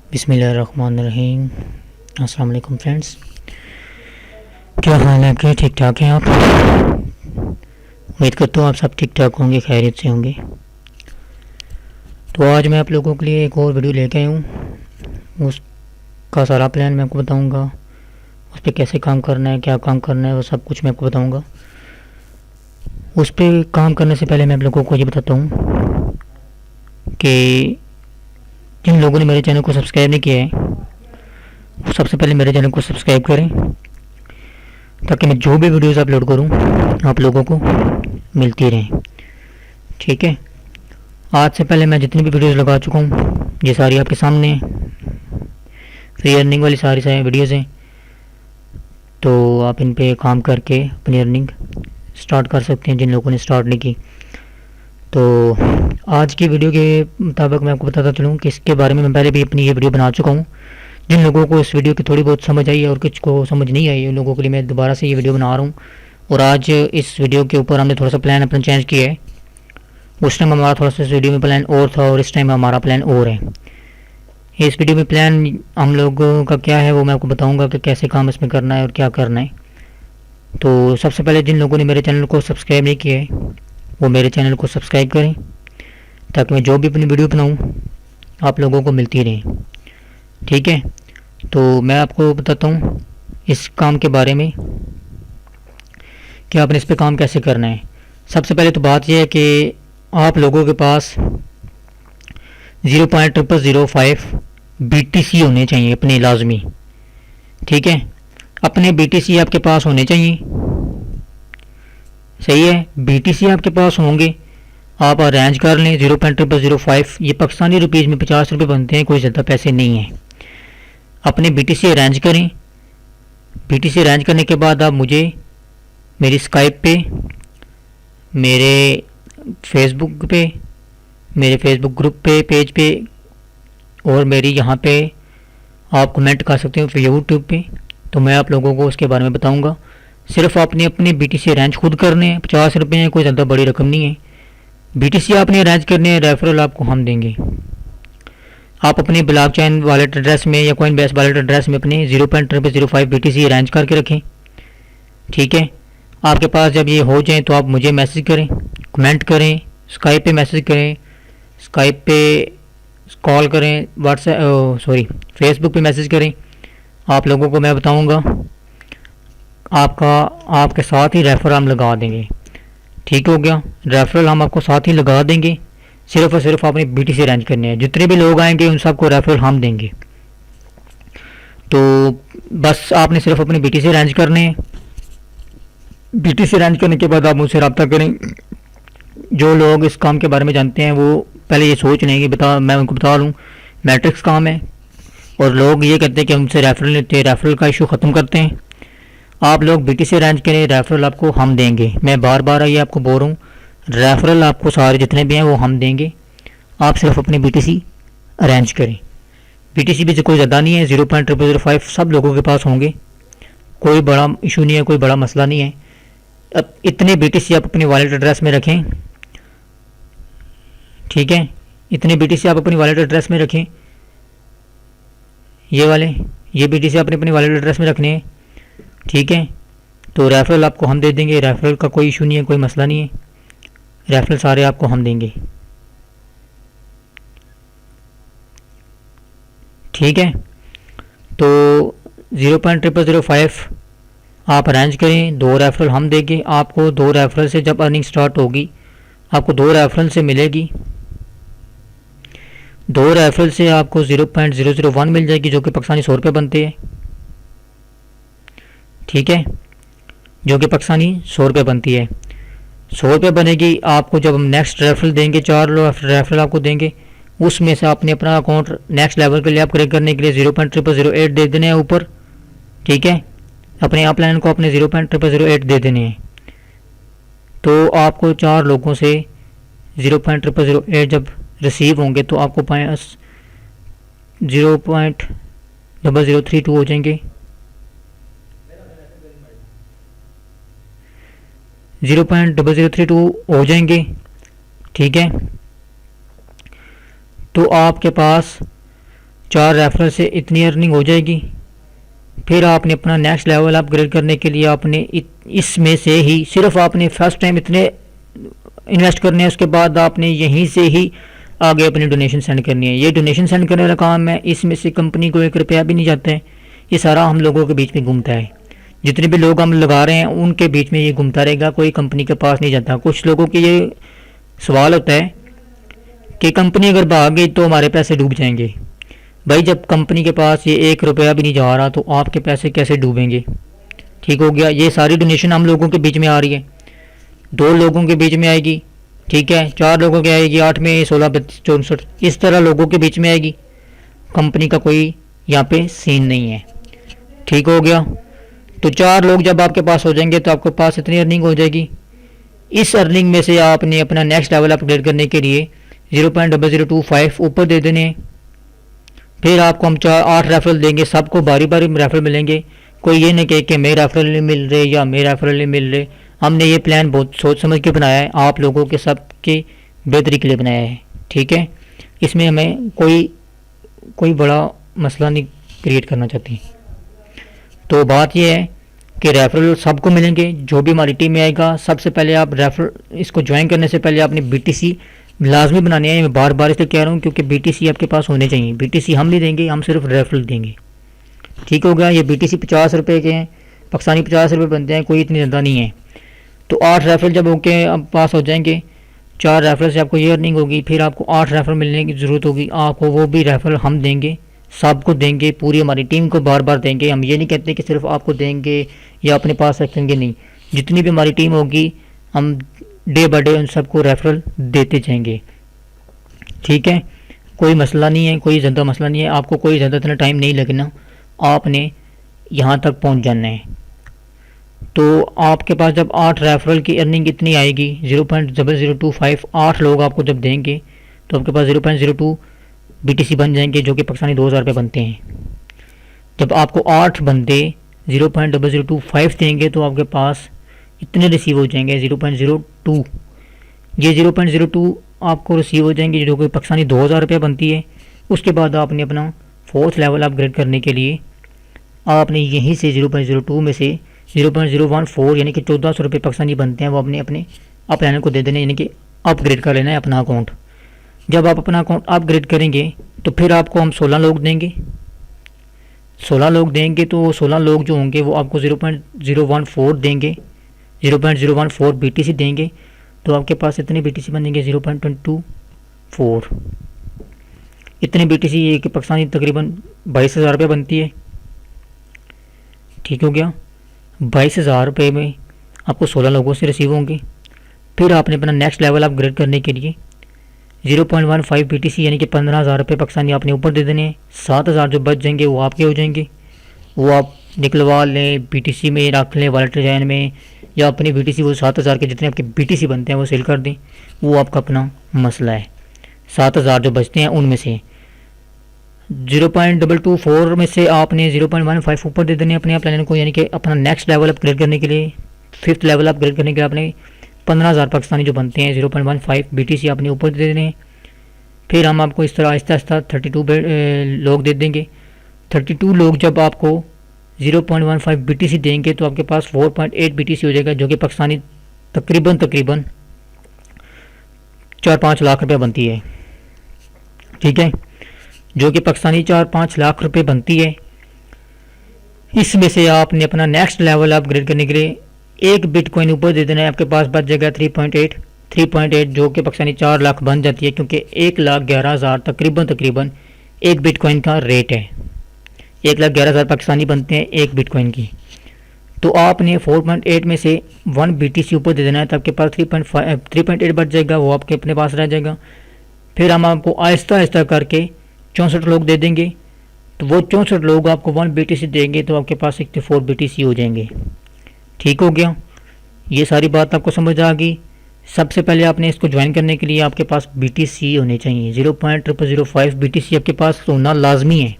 बिस्मिल्लाहिर्रहमानिर्रहीम। अस्सलाम वालेकुम फ्रेंड्स, क्या हाल है आपके? ठीक ठाक हैं आप? उम्मीद करता हूँ आप सब ठीक ठाक होंगे, खैरियत से होंगे। तो आज मैं आप लोगों के लिए एक और वीडियो लेके आया हूँ। उसका सारा प्लान मैं आपको बताऊँगा, उस पर कैसे काम करना है, क्या काम करना है, वो सब कुछ मैं आपको बताऊँगा। उस पर काम करने से पहले मैं आप लोगों को ये बताता हूँ कि जिन लोगों ने मेरे चैनल को सब्सक्राइब नहीं किया है वो सबसे पहले मेरे चैनल को सब्सक्राइब करें, ताकि मैं जो भी वीडियोस अपलोड करूं आप लोगों को मिलती रहें। ठीक है, आज से पहले मैं जितनी भी वीडियोस लगा चुका हूं ये सारी आपके सामने है, फ्री अर्निंग वाली सारी वीडियोस हैं। तो आप इन पे काम करके अपनी अर्निंग स्टार्ट कर सकते हैं जिन लोगों ने स्टार्ट नहीं की। तो आज की वीडियो के मुताबिक मैं आपको बताता चलूँ कि इसके बारे में मैं पहले भी अपनी ये वीडियो बना चुका हूँ। जिन लोगों को इस वीडियो की थोड़ी बहुत समझ आई है और कुछ को समझ नहीं आई, उन लोगों के लिए मैं दोबारा से ये वीडियो बना रहा हूँ। और आज इस वीडियो के ऊपर हमने थोड़ा सा प्लान अपना चेंज किया है। उस टाइम हमारा थोड़ा सा इस वीडियो में प्लान और था और इस टाइम हमारा प्लान और है। इस वीडियो में प्लान हम लोगों का क्या है वो मैं आपको बताऊँगा कि कैसे काम इसमें करना है और क्या करना है। तो सबसे पहले जिन लोगों ने मेरे चैनल को सब्सक्राइब नहीं किया है वो मेरे चैनल को सब्सक्राइब करें, ताकि मैं जो भी अपनी वीडियो बनाऊँ आप लोगों को मिलती रहे। ठीक है, तो मैं आपको बताता हूँ इस काम के बारे में कि आपने इस पे काम कैसे करना है। सबसे पहले तो बात यह है कि आप लोगों के पास 0.0005 BTC होने चाहिए अपने लाजमी। ठीक है, अपने BTC आपके पास होने चाहिए। सही है, BTC आपके पास होंगे, आप अरेंज कर लें 0.0005। ये पाकिस्तानी रुपीज़ में 50 रुपये बनते हैं, कोई ज़्यादा पैसे नहीं हैं। अपने BTC अरेंज करें। BTC अरेंज करने के बाद आप मुझे मेरी स्काइप पे, मेरे फेसबुक पे, मेरे फेसबुक ग्रुप पे, पेज पे, और मेरी यहाँ पे आप कमेंट कर सकते हो यूट्यूब पे। तो मैं आप लोगों को उसके बारे में बताऊँगा। सिर्फ आपने अपने BTC अरेंज खुद करने हैं, 50 रुपये हैं, कोई ज़्यादा बड़ी रकम नहीं है। BTC आपने अरेंज करने हैं, रेफरल आपको हम देंगे। आप अपने ब्लॉकचेन वॉलेट एड्रेस में या कॉइन बेस वॉलेट एड्रेस में अपने 0.05 BTC अरेंज करके रखें। ठीक है, आपके पास जब ये हो जाए तो आप मुझे मैसेज करें, कमेंट करें, स्काइप पे मैसेज करें, स्काइप पे कॉल करें, फेसबुक पे मैसेज करें। आप लोगों को मैं बताऊंगा, आपके साथ ही रेफरल हम लगा देंगे। ठीक हो गया, रेफरल हम आपको साथ ही लगा देंगे। सिर्फ और सिर्फ आपने BTC अरेंज करने हैं। जितने भी लोग आएंगे उन सबको रेफरल हम देंगे। तो बस आपने सिर्फ अपने BTC अरेंज करने हैं। BTC अरेंज करने के बाद आप मुझसे रब्ता करें। जो लोग इस काम के बारे में जानते हैं वो पहले ये सोच लें कि मैं उनको बता दूँ मैट्रिक्स काम है, और लोग ये कहते हैं कि हमसे रेफरल लेते हैं, रेफरल का इशू ख़त्म करते हैं। आप लोग BTC अरेंज करें, रेफरल आपको हम देंगे। मैं बार बार ये आपको बोल रहा हूँ, रेफरल आपको सारे जितने भी हैं वो हम देंगे। आप सिर्फ अपने BTC अरेंज करें। BTC भी कोई ज़्यादा नहीं है, 0.005 सब लोगों के पास होंगे, कोई बड़ा इशू नहीं है, कोई बड़ा मसला नहीं है। अब इतने BTC आप अपनी वॉलेट एड्रेस में रखें। ठीक है, इतने BTC आप अपनी वॉलेट एड्रेस में रखें। ये BTC आपने अपनी वॉलेट एड्रेस में रखने हैं। ठीक है, तो रेफरल आपको हम दे देंगे। रेफरल का कोई इशू नहीं है, कोई मसला नहीं है, रेफरल सारे आपको हम देंगे। ठीक है, तो 0.005 आप अरेंज करें, 2 रेफरल हम देंगे आपको। 2 रेफरल से जब अर्निंग स्टार्ट होगी आपको 2 रेफरल से मिलेगी। 2 रेफरल से आपको 0.001 मिल जाएगी, जो कि पाकिस्तानी 100 रुपये बनते हैं। ठीक है, जो कि पाकिस्तानी 100 रुपये बनती है। 100 रुपये बनेगी आपको। जब हम नेक्स्ट रेफरल देंगे, 4 रेफरल आपको देंगे, उसमें से आपने अपना अकाउंट नेक्स्ट लेवल के लिए अपग्रेड करने के लिए 0.0008 दे देने हैं ऊपर। ठीक है, अपने आप प्लान को अपने 0.0008 दे देने हैं। तो आपको 4 लोगों से 0.0008 जब रिसीव होंगे तो आपको पास 0.0032 हो जाएंगे। 0.0032 हो जाएंगे। ठीक है, तो आपके पास 4 रेफरल से इतनी अर्निंग हो जाएगी। फिर आपने अपना नेक्स्ट लेवल अपग्रेड करने के लिए आपने इसमें से ही सिर्फ आपने फर्स्ट टाइम इतने इन्वेस्ट करने हैं, उसके बाद आपने यहीं से ही आगे अपनी डोनेशन सेंड करनी है। ये डोनेशन सेंड करने वाला काम है, इसमें से कंपनी को 1 रुपया भी नहीं जाता है। ये सारा हम लोगों के बीच में घूमता है। जितने भी लोग हम लगा रहे हैं उनके बीच में ये घूमता रहेगा, कोई कंपनी के पास नहीं जाता। कुछ लोगों के ये सवाल होता है कि कंपनी अगर भाग गई तो हमारे पैसे डूब जाएंगे। भाई जब कंपनी के पास ये 1 रुपया भी नहीं जा रहा तो आपके पैसे कैसे डूबेंगे? ठीक हो गया। ये सारी डोनेशन हम लोगों के बीच में आ रही है, 2 लोगों के बीच में आएगी, ठीक है, 4 लोगों की आएगी, 8 में 16 32 64, इस तरह लोगों के बीच में आएगी। कंपनी का कोई यहाँ पे सीन नहीं है। ठीक हो गया। तो 4 लोग जब आपके पास हो जाएंगे तो आपके पास इतनी अर्निंग हो जाएगी। इस अर्निंग में से आपने अपना नेक्स्ट लेवल अपग्रेड करने के लिए 0.0025 ऊपर दे देने। फिर आपको हम 8 रेफरल देंगे, सबको बारी बारी रेफरल मिलेंगे। कोई ये नहीं कहे कि मेरे रेफरल नहीं मिल रहे या मेरे रेफरल नहीं मिल रहे। हमने ये प्लान बहुत सोच समझ के बनाया है, आप लोगों के सबके बेहतरी के लिए बनाया है। ठीक है, इसमें हमें कोई बड़ा मसला नहीं क्रिएट करना चाहती। तो बात यह है कि रेफरल सबको मिलेंगे, जो भी हमारी टीम में आएगा। सबसे पहले आप रेफरल इसको ज्वाइन करने से पहले आपने BTC लाजमी बनाने हैं। मैं बार बार इसलिए कह रहा हूँ क्योंकि BTC आपके पास होने चाहिए। BTC हम नहीं देंगे, हम सिर्फ रेफरल देंगे। ठीक हो गया। ये BTC 50 रुपये के हैं, पाकिस्तानी 50 रुपये बनते हैं, कोई इतनी ज़्यादा नहीं है। तो 8 रेफरल जब ओके अब पास हो जाएंगे, 4 रेफरल से आपको ये अर्निंग होगी। फिर आपको 8 रेफरल मिलने की ज़रूरत होगी, आपको वो भी रेफरल हम देंगे, सबको देंगे, पूरी हमारी टीम को बार बार देंगे। हम ये नहीं कहते कि सिर्फ आपको देंगे या अपने पास रखेंगे, नहीं, जितनी भी हमारी टीम होगी हम डे बाय डे उन सबको रेफरल देते जाएंगे। ठीक है, कोई मसला नहीं है, कोई ज़्यादा मसला नहीं है। आपको कोई ज़्यादा इतना टाइम नहीं लगना, आपने यहाँ तक पहुँच जाना है। तो आपके पास जब 8 रेफरल की अर्निंग इतनी आएगी 0.0025, 8 लोग आपको जब देंगे तो आपके पास 0.02 BTC बन जाएंगे, जो कि पाकिस्तानी 2000 रुपये बनते हैं। जब आपको 8 बंदे 0.0025 देंगे तो आपके पास इतने रिसीव हो जाएंगे 0.02। ये 0.02 आपको रिसीव हो जाएंगे, जो कि पाकिस्तानी 2000 रुपये बनती है। उसके बाद आपने अपना 4th लेवल अपग्रेड करने के लिए आपने यहीं से 0.02 में से 0.014 यानी कि 1400 रुपये पाकिस्तानी बनते हैं, वो अपने अपलाइनर को दे देने, यानी कि अपग्रेड कर लेना है अपना अकाउंट। जब आप अपना अकाउंट अपग्रेड करेंगे तो फिर आपको हम 16 लोग देंगे। 16 लोग देंगे तो 16 लोग जो होंगे वो आपको 0.014 देंगे, 0.014 BTC देंगे। तो आपके पास इतने BTC बनेंगे 0.24। इतने BTC ये कि पाकिस्तानी तकरीबन 22,000 रुपये बनती है। ठीक हो गया। 22,000 रुपये में आपको 16 लोगों से रिसीव होंगे। फिर आपने अपना नेक्स्ट लेवल अपग्रेड करने के लिए 0.15 BTC यानी कि 15,000 रुपये पाकिस्तानी आपने ऊपर दे देने हैं। 7,000 जो बच जाएंगे वो आपके हो जाएंगे, वो आप निकलवा लें, BTC में रख लें, वॉलेट डिजाइन में, या अपनी BTC वो 7,000 के जितने आपके BTC बनते हैं वो सेल कर दें, वो आपका अपना मसला है। 7,000 जो बचते हैं उनमें से 0.224 में से आपने 0.15 ऊपर दे देने अपने प्लान को, यानी कि अपना नेक्स्ट लेवल अपग्रेड करने के लिए, 5th लेवल अपग्रेड करने के लिए आपने 15,000 पाकिस्तानी जो बनते हैं 0.15 BTC आपने ऊपर दे देने हैं। फिर हम आपको इस तरह आहिस्ता आहिस्ता 32 लोग दे देंगे। 32 लोग जब आपको 0.15 BTC देंगे तो आपके पास 4.8 BTC हो जाएगा, जो कि पाकिस्तानी तकरीबन 4-5 लाख रुपये बनती है। ठीक है, जो कि पाकिस्तानी 4-5 लाख रुपये बनती है। इसमें से आपने अपना नेक्स्ट लेवल अपग्रेड करने के लिए 1 बिटकॉइन ऊपर दे देना है, आपके पास बच जाएगा 3.8, जो कि पाकिस्तानी 4 लाख बन जाती है, क्योंकि 1,11,000 तकरीबन 1 बिटकॉइन का रेट है। 1,11,000 पाकिस्तानी बनते हैं 1 बिटकॉइन की। तो आपने 4.8 में से 1 BTC ऊपर दे देना है, तो आपके पास 3.8 बच जाएगा, वो आपके अपने पास रह जाएगा। फिर हम आपको आहिस्ता आहिस्ता करके 64 लोग दे देंगे, तो वो 64 लोग आपको 1 BTC देंगे, तो आपके पास 64 BTC हो जाएंगे। ठीक हो गया। ये सारी बात आपको समझ आ गई। सबसे पहले आपने इसको ज्वाइन करने के लिए आपके पास BTC होने चाहिए, 0.005 BTC आपके पास होना लाजमी है।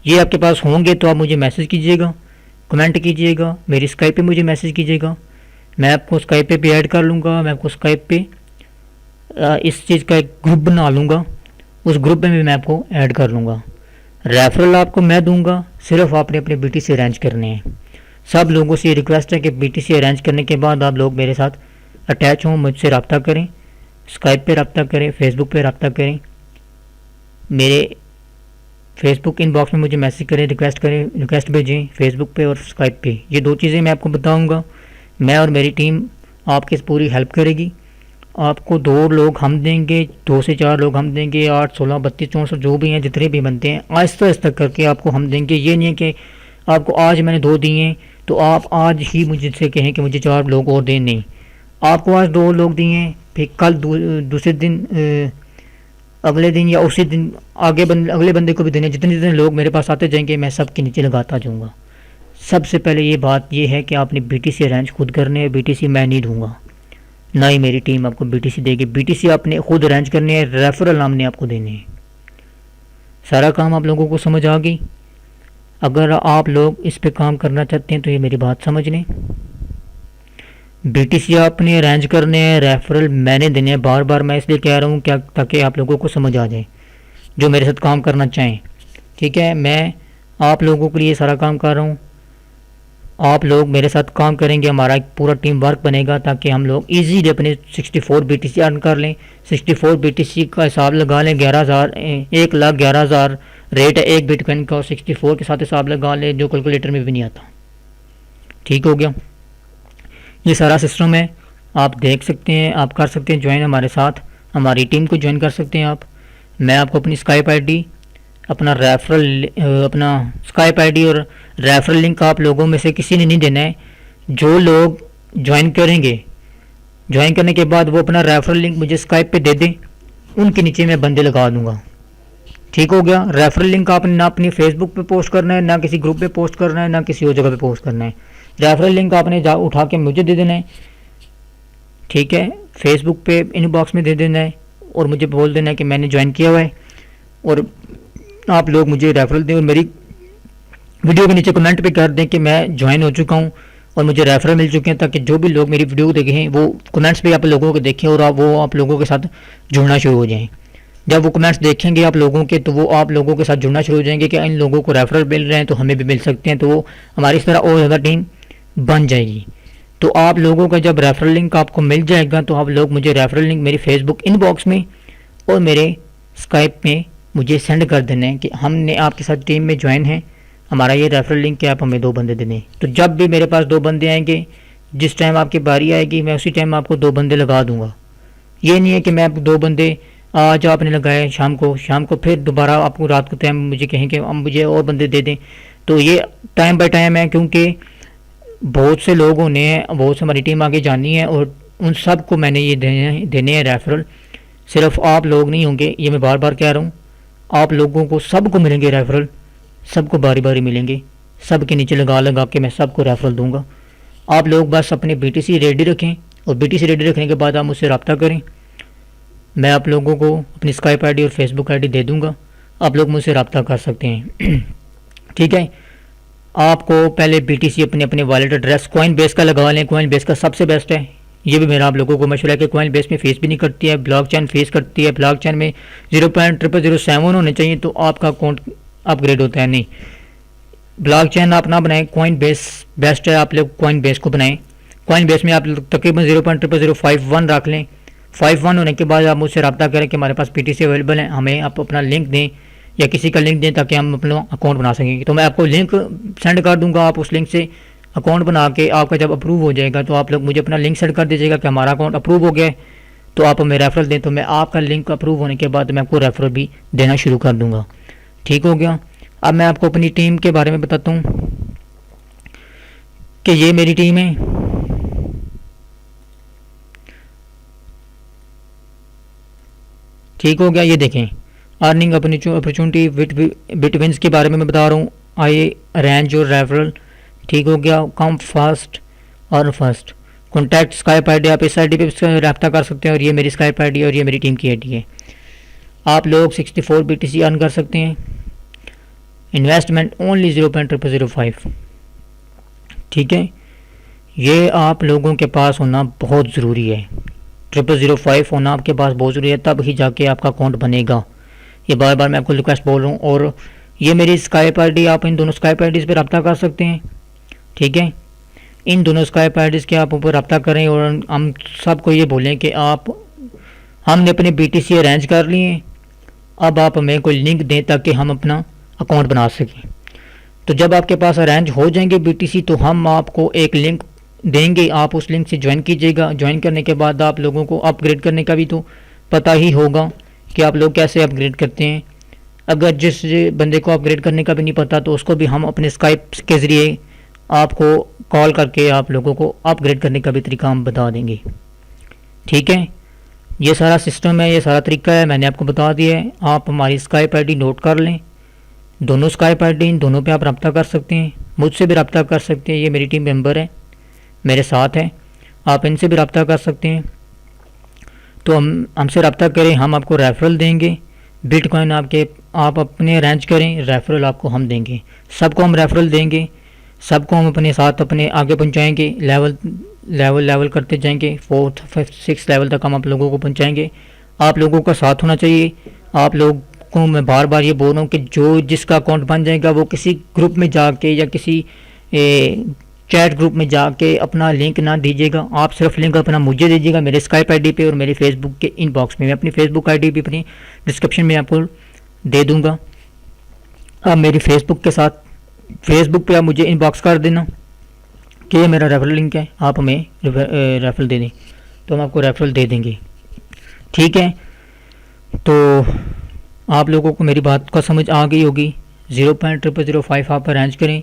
ये आपके पास होंगे तो आप मुझे मैसेज कीजिएगा, कमेंट कीजिएगा, मेरी स्काइप पे मुझे मैसेज कीजिएगा, मैं आपको स्काइप पे भी ऐड कर लूँगा। मैं आपको स्काइप पे इस चीज़ का एक ग्रुप बना लूँगा, उस ग्रुप में भी मैं आपको ऐड कर लूँगा। रेफरल आपको मैं दूंगा, सिर्फ आपने अपने BTC अरेंज करने हैं। सब लोगों से रिक्वेस्ट है कि BTC अरेंज करने के बाद आप लोग मेरे साथ अटैच हों, मुझसे रब्ता करें, स्काइप पे रब्ता करें, फेसबुक पे रब्ता करें, मेरे फेसबुक इनबॉक्स में मुझे मैसेज करें, रिक्वेस्ट भेजें फेसबुक पे और स्काइप पे। ये 2 चीज़ें मैं आपको बताऊंगा। मैं और मेरी टीम आपकी पूरी हेल्प करेगी। आपको 2 लोग हम देंगे, 2 से 4 लोग हम देंगे, 8, 16, 32, 64 जो भी हैं, जितने भी बनते हैं आहिस्ता आहिस्ता करके आपको हम देंगे। ये नहीं है कि आपको आज मैंने 2 दिए तो आप आज ही मुझसे कहें कि मुझे 4 लोग और दें, नहीं। आपको आज 2 लोग दिए, फिर कल दूसरे दिन, अगले दिन या उसी दिन अगले बंदे को भी देने। जितने जितने लोग मेरे पास आते जाएंगे मैं सबके नीचे लगाता जाऊँगा। सबसे पहले ये बात ये है कि आपने BTC अरेंज खुद करने हैं। BTC मैं नहीं दूंगा, ना ही मेरी टीम आपको BTC देगी। BTC आपने खुद अरेंज करने हैं, रेफरल हमने आपको देने हैं। सारा काम आप लोगों को समझ आ गई? अगर आप लोग इस पे काम करना चाहते हैं तो ये मेरी बात समझ लें। BTC आपने अरेंज करने हैं, रेफरल मैंने देने हैं। बार बार मैं इसलिए कह रहा हूँ क्या, ताकि आप लोगों को समझ आ जाए जो मेरे साथ काम करना चाहें। ठीक है, मैं आप लोगों के लिए सारा काम कर रहा हूँ। आप लोग मेरे साथ काम करेंगे, हमारा एक पूरा टीम वर्क बनेगा ताकि हम लोग इजीली अपने 64 BTC अर्न कर लें। 64 BTC का हिसाब लगा लें, 11,000 1,11,000 रेट है एक बिटकॉइन का, और 64 के साथ हिसाब लगा लें जो कैलकुलेटर में भी नहीं आता। ठीक हो गया, ये सारा सिस्टम है, आप देख सकते हैं, आप कर सकते हैं ज्वाइन हमारे साथ, हमारी टीम को ज्वाइन कर सकते हैं आप। मैं आपको अपनी स्काइप आईडी, अपना स्काइप आईडी और रेफरल लिंक आप लोगों में से किसी ने नहीं देना है। जो लोग ज्वाइन करेंगे, ज्वाइन करने के बाद वो अपना रेफरल लिंक मुझे स्काइप पे दे दें, उनके नीचे मैं बंदे लगा दूंगा। ठीक हो गया। रेफरल लिंक आपने ना अपनी फेसबुक पे पोस्ट करना है, ना किसी ग्रुप पे पोस्ट करना है, ना किसी और जगह पे पोस्ट करना है। रेफरल लिंक आपने उठा के मुझे दे देना है। ठीक है, फेसबुक पे इनबॉक्स में दे देना है और मुझे बोल देना है कि मैंने ज्वाइन किया हुआ है, और आप लोग मुझे रेफरल दें और मेरी वीडियो के नीचे कमेंट पे कर दें कि मैं ज्वाइन हो चुका हूं और मुझे रेफरल मिल चुके हैं, ताकि जो भी लोग मेरी वीडियो देखें वो कमेंट्स पे आप लोगों को देखें और आप लोगों के साथ जुड़ना शुरू हो जाएं। जब वो कमेंट्स देखेंगे आप लोगों के, तो वो आप लोगों के साथ जुड़ना शुरू हो जाएंगे कि इन लोगों को रेफरल मिल रहे हैं तो हमें भी मिल सकते हैं, तो वो हमारी इस तरह और ज़्यादा टीम बन जाएगी। तो आप लोगों का जब रेफरल लिंक आपको मिल जाएगा तो आप लोग मुझे रेफरल लिंक मेरी फेसबुक इनबॉक्स में और मेरे स्काइप में मुझे सेंड कर देना है कि हमने आपके साथ टीम में ज्वाइन है, हमारा ये रेफरल लिंक है, आप हमें 2 बंदे देने। तो जब भी मेरे पास 2 बंदे आएंगे, जिस टाइम आपकी बारी आएगी मैं उसी टाइम आपको 2 बंदे लगा दूंगा। ये नहीं है कि मैं 2 बंदे आज आपने लगाए शाम को फिर दोबारा आपको रात को टाइम मुझे कहें कि हम मुझे और बंदे दे दें। तो ये टाइम बाय टाइम है, क्योंकि बहुत से लोग होने हैं, बहुत से हमारी टीम आगे जानी है और उन सब को मैंने ये देने हैं रेफरल। सिर्फ आप लोग नहीं होंगे, ये मैं बार बार कह रहा हूँ, आप लोगों को सबको मिलेंगे रेफरल, सबको बारी बारी मिलेंगे, सब के नीचे लगा के मैं सबको रेफरल दूंगा। आप लोग बस अपने BTC रेडी रखें और BTC रेडी रखने के बाद आप मुझसे रब्ता करें। मैं आप लोगों को अपनी स्काइप आईडी और फेसबुक आईडी दे दूंगा, आप लोग मुझसे रब्ता कर सकते हैं। ठीक है, आपको पहले BTC अपने अपने वॉलेट एड्रेस कॉइन बेस का लगा लें। कॉइन बेस का सबसे बेस्ट है, ये भी मेरा आप लोगों को मशवरा है कि कॉइन बेस में फीस भी नहीं करती है, ब्लॉकचेन फीस करती है। ब्लॉकचेन में 0.0007 होने चाहिए तो आपका अकाउंट अपग्रेड होता है। नहीं, ब्लॉकचेन आप ना बनाएं, कॉइन बेस बेस्ट है, आप लोग कॉइन बेस को बनाएं। कॉइन बेस में आप तकरीबन 0.0051 रख लें। 51 होने के बाद आप मुझसे रब्ता करें कि हमारे पास BTC अवेलेबल है, हमें आप अपना लिंक दें या किसी का लिंक दें ताकि हम अपना अकाउंट बना सकेंगे। तो मैं आपको लिंक सेंड कर दूंगा, आप उस लिंक से अकाउंट बना के आपका जब अप्रूव हो जाएगा तो आप लोग मुझे अपना लिंक सेंड कर दीजिएगा कि हमारा अकाउंट अप्रूव हो गया है, तो आप हमें रेफरल दें। तो मैं आपका लिंक अप्रूव होने के बाद मैं आपको रेफरल भी देना शुरू कर दूंगा। ठीक हो गया। अब मैं आपको अपनी टीम के बारे में बताता हूँ कि ये मेरी टीम है। ठीक हो गया, ये देखें, अर्निंग अपॉर्चुनिटी बिटविन्स के बारे में मैं बता रहा हूँ। आई अरेंज और रेफरल। ठीक हो गया, कम फास्ट और फर्स्ट। कॉन्टैक्ट स्काइप आईडी, आप इस आईडी पे रब्ता कर सकते हैं और ये मेरी स्काइप आईडी और ये मेरी टीम की आईडी है। आप लोग 64 BTC अर्न कर सकते हैं। Investment only 0.0005। ठीक है, ये आप लोगों के पास होना बहुत ज़रूरी है। 0005 होना आपके पास बहुत ज़रूरी है, तब ही जाके आपका अकाउंट बनेगा। ये बार बार मैं आपको रिक्वेस्ट बोल रहा हूँ। और ये मेरी स्काइप आईडी, आप इन दोनों स्काइप आईडीज़ पर रब्ता कर सकते हैं। ठीक है, इन दोनों स्काइप आईडीज़ के आप ऊपर रब्ता करें और हम सबको ये बोलें कि आप हमने अपने BTC अरेंज कर लिए, अब आप हमें कोई लिंक दें ताकि हम अपना अकाउंट बना सकें। तो जब आपके पास अरेंज हो जाएंगे BTC तो हम आपको एक लिंक देंगे, आप उस लिंक से ज्वाइन कीजिएगा। ज्वाइन करने के बाद आप लोगों को अपग्रेड करने का भी तो पता ही होगा कि आप लोग कैसे अपग्रेड करते हैं। अगर जिस बंदे को अपग्रेड करने का भी नहीं पता तो उसको भी हम अपने स्काइप के ज़रिए आपको कॉल करके आप लोगों को अपग्रेड करने का भी तरीका हम बता देंगे। ठीक है, ये सारा सिस्टम है, ये सारा तरीका है, मैंने आपको बता दिया है। आप हमारी स्काइप आईडी नोट कर लें, दोनों स्काइप आईडी, इन दोनों पे आप रब्ता कर सकते हैं, मुझसे भी रब्ता कर सकते हैं। ये मेरी टीम मेंबर है, मेरे साथ है, आप इनसे भी रब्ता कर सकते हैं। तो हमसे रब्ता करें, हम आपको रेफरल देंगे। बिटकॉइन आप अपने अरेंज करें, रेफरल आपको हम देंगे। सबको हम रेफरल देंगे, सबको हम अपने साथ अपने आगे पहुंचाएंगे। लेवल करते जाएंगे, 4th 5th 6th लेवल तक हम आप लोगों को पहुंचाएंगे। आप लोगों का साथ होना चाहिए। आप लोग को मैं बार बार ये बोल रहा हूँ कि जो जिसका अकाउंट बन जाएगा वो किसी ग्रुप में जाके या किसी चैट ग्रुप में जाके अपना लिंक ना दीजिएगा। आप सिर्फ लिंक अपना मुझे दीजिएगा मेरे स्काइप आईडी पे और मेरे फेसबुक के इनबॉक्स में। मैं अपनी फेसबुक आईडी भी अपनी डिस्क्रिप्शन में आपको दे दूंगा। आप मेरी फेसबुक के साथ फेसबुक पे आप मुझे इनबॉक्स कर देना कि ये मेरा रेफरल लिंक है, आप हमें रेफरल दे दें, तो हम आपको रेफरल दे देंगे। ठीक है, तो आप लोगों को मेरी बात का समझ आ गई होगी। 0.0005 आप अरेंज करें,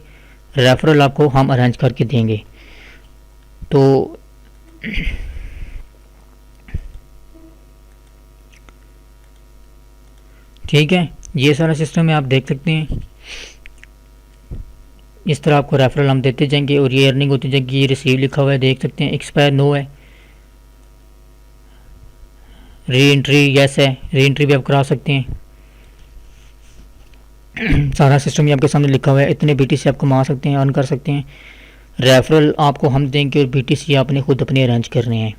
रेफरल आपको हम अरेंज करके देंगे। तो ठीक है, ये सारा सिस्टम है, आप देख सकते हैं। इस तरह आपको रेफरल हम देते जाएंगे और ये अर्निंग होती जाएगी। ये रिसीव लिखा हुआ है, देख सकते हैं, एक्सपायर नो है, री एंट्री यस है, री एंट्री भी आप करा सकते हैं। सारा सिस्टम ही आपके सामने लिखा हुआ है। इतने BTC आप कमा सकते हैं, अर्न कर सकते हैं। रेफरल आपको हम देंगे और BTC आपने खुद अपने अरेंज करने हैं।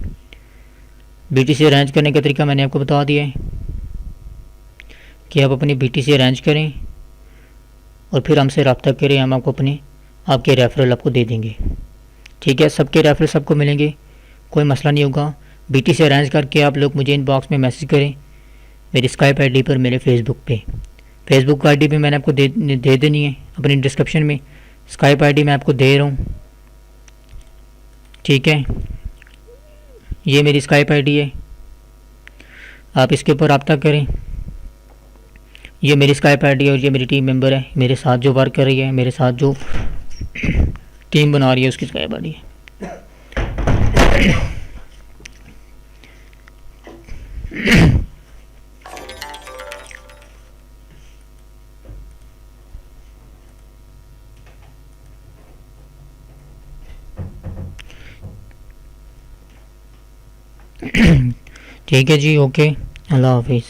BTC अरेंज करने का तरीका मैंने आपको बता दिया है कि आप अपनी BTC अरेंज करें और फिर हमसे रब्ता करें, हम आपको आपके रेफरल आपको दे देंगे। ठीक है, सबके रेफरल सबको मिलेंगे, कोई मसला नहीं होगा। BTC अरेंज करके आप लोग मुझे इनबॉक्स में मैसेज करें मेरी स्काइप आईडी पर, मेरे फेसबुक पे। फेसबुक आईडी भी मैंने आपको दे देनी है अपनी डिस्क्रिप्शन में। स्काइप आईडी मैं आपको दे रहा हूँ। ठीक है, ये मेरी स्काइप आईडी है, आप इसके ऊपर रब्ता करें। ये मेरी स्काइप आईडी है और ये मेरी टीम मेंबर है, मेरे साथ जो वर्क कर रही है, मेरे साथ जो टीम बना रही है, उसकी स्काइप आईडी है। ठीक है जी, ओके, अल्लाह हाफिज़।